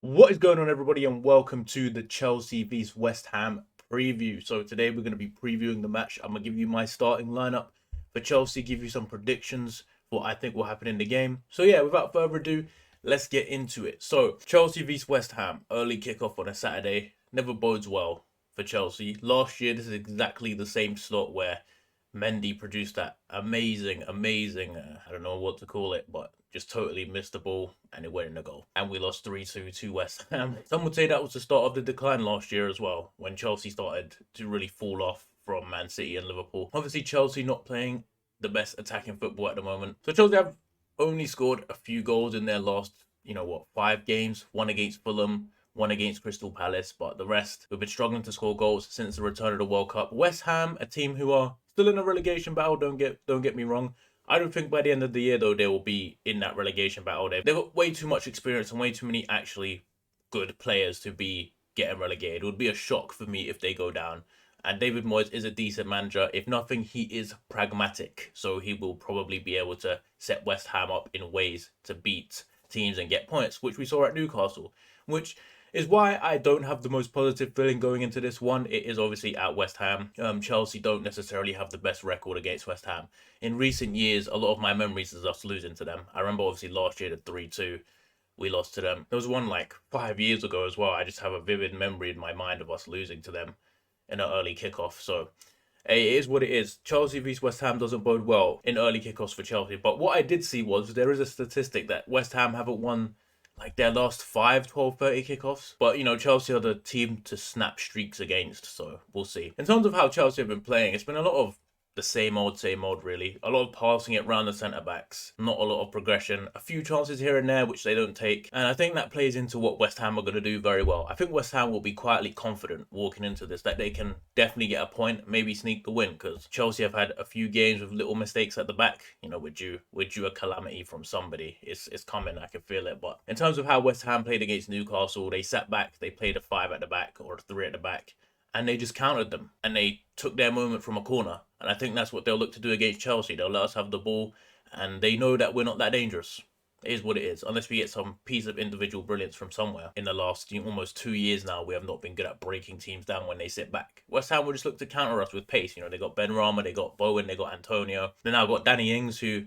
What is going on, everybody, and welcome to the Chelsea vs West Ham preview. So today we're going to be previewing the match. I'm going to give you my starting lineup for Chelsea, give you some predictions for what I think will happen in the game. So yeah, without further ado, let's get into it. So Chelsea vs West Ham, early kickoff on a Saturday, never bodes well for Chelsea. Last year, this is exactly the same slot where Mendy produced that amazing, I don't know what to call it, but just totally missed the ball and it went in the goal. And we lost 3-2 to West Ham. Some would say that was the start of the decline last year as well, when Chelsea started to really fall off from Man City and Liverpool. Obviously, Chelsea not playing the best attacking football at the moment. So Chelsea have only scored a few goals in their last, 5 games. One against Fulham, one against Crystal Palace, but the rest, we've been struggling to score goals since the return of the World Cup. West Ham, a team who are still in a relegation battle, don't get me wrong. I don't think by the end of the year though they will be in that relegation battle. They've got way too much experience and way too many actually good players to be getting relegated. It would be a shock for me if they go down. And David Moyes is a decent manager. If nothing, he is pragmatic. So he will probably be able to set West Ham up in ways to beat teams and get points, which we saw at Newcastle, which is why I don't have the most positive feeling going into this one. It is obviously at West Ham. Chelsea don't necessarily have the best record against West Ham. In recent years, a lot of my memories is us losing to them. I remember obviously last year the 3-2 we lost to them. There was one like 5 years ago as well. I just have a vivid memory in my mind of us losing to them in an early kickoff. So it is what it is. Chelsea vs West Ham doesn't bode well in early kickoffs for Chelsea. But what I did see was there is a statistic that West Ham haven't won like their last 5, 12, 30 kickoffs. But, Chelsea are the team to snap streaks against, so we'll see. In terms of how Chelsea have been playing, it's been a lot of the same old, really. A lot of passing it round the centre backs, not a lot of progression, a few chances here and there which they don't take, and I think that plays into what West Ham are going to do very well. I think West Ham will be quietly confident walking into this that they can definitely get a point, maybe sneak the win, because Chelsea have had a few games with little mistakes at the back. We're due a calamity from somebody. It's coming, I can feel it. But in terms of how West Ham played against Newcastle, they sat back, they played a 5 at the back or a 3 at the back, and they just countered them and they took their moment from a corner. And I think that's what they'll look to do against Chelsea. They'll let us have the ball and they know that we're not that dangerous. It is what it is. Unless we get some piece of individual brilliance from somewhere. In the last almost 2 years now, we have not been good at breaking teams down when they sit back. West Ham will just look to counter us with pace. They got Benrahma, they got Bowen, they got Antonio. They now got Danny Ings, who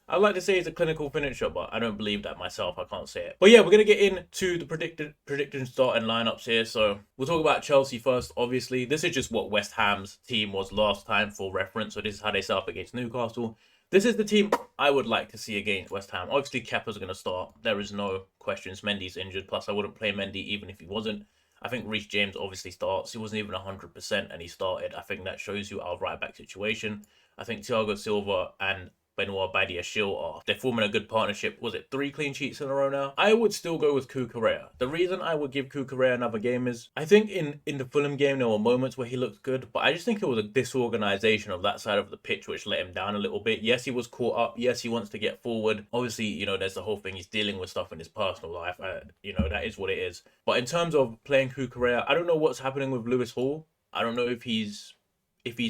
I'd like to say he's a clinical finisher, but I don't believe that myself. I can't say it. But yeah, we're going to get into the predicted starting lineups here. So we'll talk about Chelsea first. Obviously, this is just what West Ham's team was last time for reference. So this is how they set up against Newcastle. This is the team I would like to see against West Ham. Obviously, Kepa's going to start. There is no questions. Mendy's injured. Plus, I wouldn't play Mendy even if he wasn't. I think Reece James obviously starts. He wasn't even 100% and he started. I think that shows you our right back situation. I think Thiago Silva and Benoit Badiashile are. They're forming a good partnership. Was it 3 clean sheets in a row now? I would still go with Cucurella. The reason I would give Cucurella another game is I think in the Fulham game there were moments where he looked good, but I just think it was a disorganization of that side of the pitch which let him down a little bit. Yes, he was caught up. Yes, he wants to get forward. Obviously, there's the whole thing. He's dealing with stuff in his personal life. That is what it is. But in terms of playing Cucurella, I don't know what's happening with Lewis Hall. I don't know if he's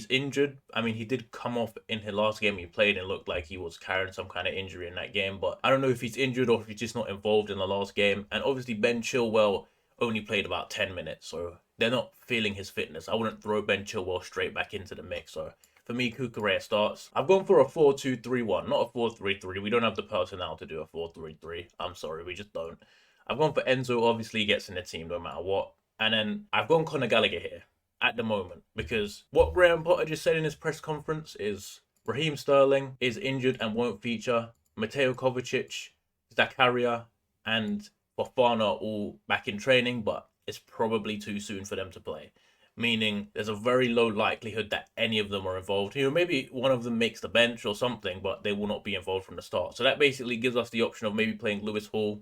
injured. I mean, he did come off in his last game he played and looked like he was carrying some kind of injury in that game. But I don't know if he's injured or if he's just not involved in the last game. And obviously, Ben Chilwell only played about 10 minutes. So they're not feeling his fitness. I wouldn't throw Ben Chilwell straight back into the mix. So for me, Cucurella starts. I've gone for a 4-2-3-1, not a 4-3-3. We don't have the personnel to do a 4-3-3. I'm sorry, we just don't. I've gone for Enzo. Obviously, he gets in the team no matter what. And then I've gone Conor Gallagher here at the moment, because what Graham Potter just said in his press conference is Raheem Sterling is injured and won't feature. Mateo Kovacic, Zakaria, and Fofana are all back in training, but it's probably too soon for them to play. Meaning there's a very low likelihood that any of them are involved. Maybe one of them makes the bench or something, but they will not be involved from the start. So that basically gives us the option of maybe playing Lewis Hall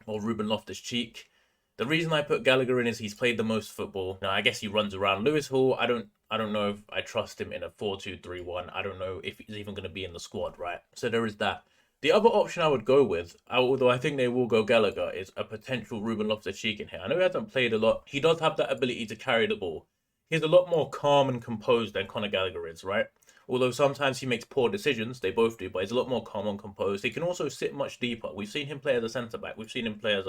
or Ruben Loftus-Cheek. The reason I put Gallagher in is he's played the most football. Now, I guess he runs around. Lewis Hall, I don't know if I trust him in a 4-2-3-1. I don't know if he's even going to be in the squad, right? So there is that. The other option I would go with, although I think they will go Gallagher, is a potential Ruben Loftus-Cheek in here. I know he hasn't played a lot. He does have that ability to carry the ball. He's a lot more calm and composed than Conor Gallagher is, right? Although sometimes he makes poor decisions, they both do, but he's a lot more calm and composed. He can also sit much deeper. We've seen him play as a centre-back. We've seen him play as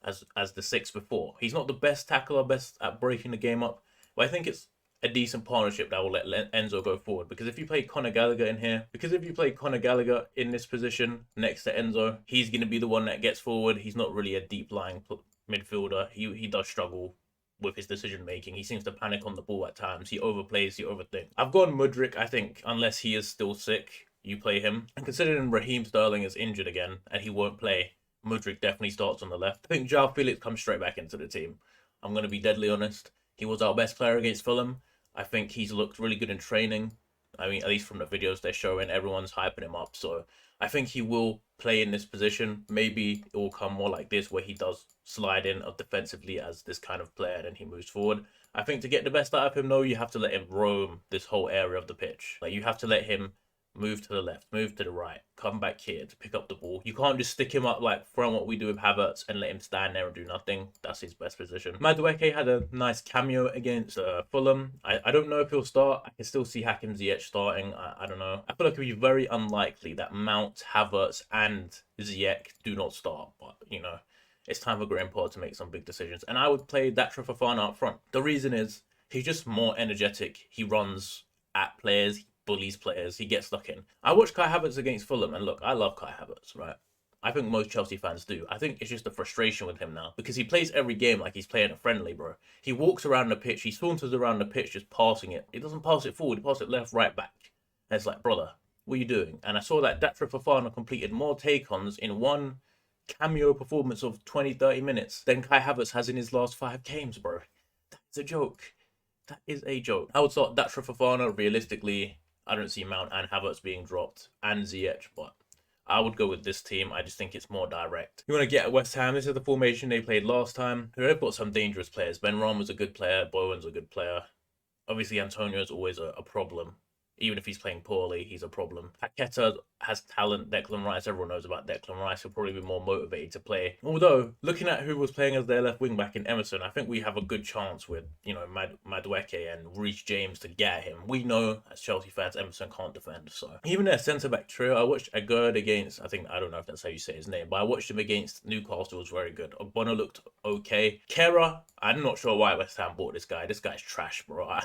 as the six before. He's not the best tackler, best at breaking the game up, but I think it's a decent partnership that will let Enzo go forward. Because if you play Conor Gallagher in here, because if you play Conor Gallagher in this position next to Enzo, he's going to be the one that gets forward. He's not really a deep lying midfielder. He does struggle with his decision making. He seems to panic on the ball at times. He overplays, he overthinks. I've gone Mudryk. I think unless he is still sick, you play him. And considering Raheem Sterling is injured again and he won't play, Mudryk definitely starts on the left. I think João Felix comes straight back into the team. I'm going to be deadly honest. He was our best player against Fulham. I think he's looked really good in training. I mean, at least from the videos they're showing, everyone's hyping him up. So I think he will play in this position. Maybe it will come more like this, where he does slide in defensively as this kind of player and then he moves forward. I think to get the best out of him, though, you have to let him roam this whole area of the pitch. Like, you have to let him move to the left, move to the right, come back here to pick up the ball. You can't just stick him up like from what we do with Havertz and let him stand there and do nothing. That's his best position. Madueke had a nice cameo against Fulham. I don't know if he'll start. I can still see Hakim Ziyech starting. I don't know. I feel like it would be very unlikely that Mount, Havertz and Ziyech do not start. But, you know, it's time for Graham Potter to make some big decisions. And I would play Datro Fofana up front. The reason is he's just more energetic. He runs at players, bullies players, he gets stuck in. I watched Kai Havertz against Fulham, and look, I love Kai Havertz, right? I think most Chelsea fans do. I think it's just the frustration with him now, because he plays every game like he's playing a friendly, bro. He walks around the pitch, he saunters around the pitch just passing it. He doesn't pass it forward, he passes it left, right, back. And it's like, brother, what are you doing? And I saw that Datro Fofana completed more take-ons in one cameo performance of 20-30 minutes than Kai Havertz has in his last 5 games, bro. That's a joke. That is a joke. I would start Datro Fofana. Realistically, I don't see Mount and Havertz being dropped and Ziyech, but I would go with this team. I just think it's more direct. You want to get at West Ham, this is the formation they played last time. They've got some dangerous players. Ben Rama's a good player. Bowen's a good player. Obviously, Antonio is always a problem. Even if he's playing poorly, he's a problem. Paqueta has talent. Declan Rice, everyone knows about Declan Rice. He'll probably be more motivated to play. Although, looking at who was playing as their left wing back in Emerson, I think we have a good chance with, you know, Madueke and Reece James to get him. We know, as Chelsea fans, Emerson can't defend. So even their centre-back trio, I watched Agard against, I don't know if that's how you say his name, but I watched him against Newcastle. It was very good. Bono looked okay. Kera, I'm not sure why West Ham bought this guy. This guy's trash, bro.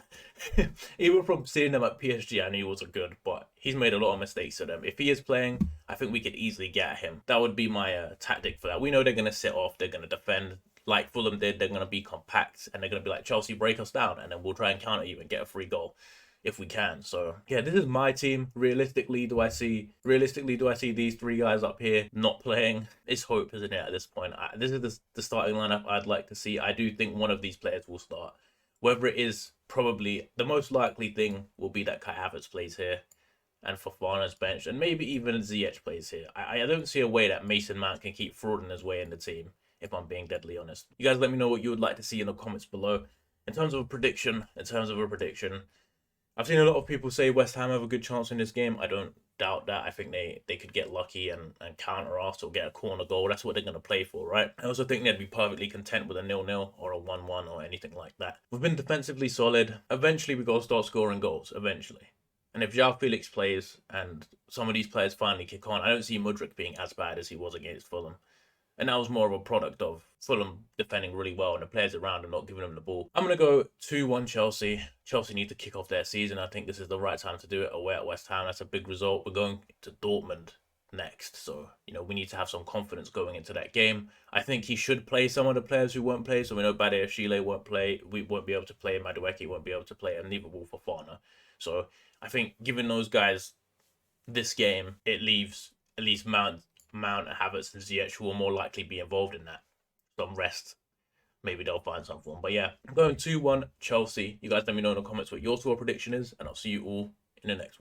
Even from seeing him at PSG, I knew he wasn't good, but he's made a lot of mistakes to them. If he is playing, I think we could easily get him. That would be my tactic for that. We know they're going to sit off, they're going to defend like Fulham did. They're going to be compact, and they're going to be like, Chelsea, break us down, and then we'll try and counter you and get a free goal if we can. So yeah, this is my team. Realistically, do I see these 3 guys up here not playing? It's hope, isn't it, at this point? This is the starting lineup I'd like to see. I do think one of these players will start. Whether it is, probably the most likely thing will be that Kai Havertz plays here and Fofana's bench, and maybe even Ziyech plays here. I don't see a way that Mason Mount can keep frauding his way in the team, if I'm being deadly honest. You guys let me know what you would like to see in the comments below. In terms of a prediction, I've seen a lot of people say West Ham have a good chance in this game. I don't doubt that. I think they could get lucky and counter us or get a corner goal. That's what they're going to play for, right? I also think they'd be perfectly content with a 0-0 or a 1-1 or anything like that. We've been defensively solid. Eventually, we got to start scoring goals, eventually. And if João Felix plays and some of these players finally kick on, I don't see Mudryk being as bad as he was against Fulham. And that was more of a product of Fulham defending really well and the players around and not giving them the ball. I'm going to go 2-1 Chelsea. Chelsea need to kick off their season. I think this is the right time to do it away at West Ham. That's a big result. We're going to Dortmund next. So, you know, we need to have some confidence going into that game. I think he should play some of the players who won't play. So we know Badiashile won't play. We won't be able to play. Madueke won't be able to play. And neither will Fofana. So I think giving those guys this game, it leaves at least Mount, Havertz and Ziyech who will more likely be involved in that. Some rest. Maybe they'll find some form. But yeah, I'm going 2-1 Chelsea. You guys let me know in the comments what your score prediction is, and I'll see you all in the next one.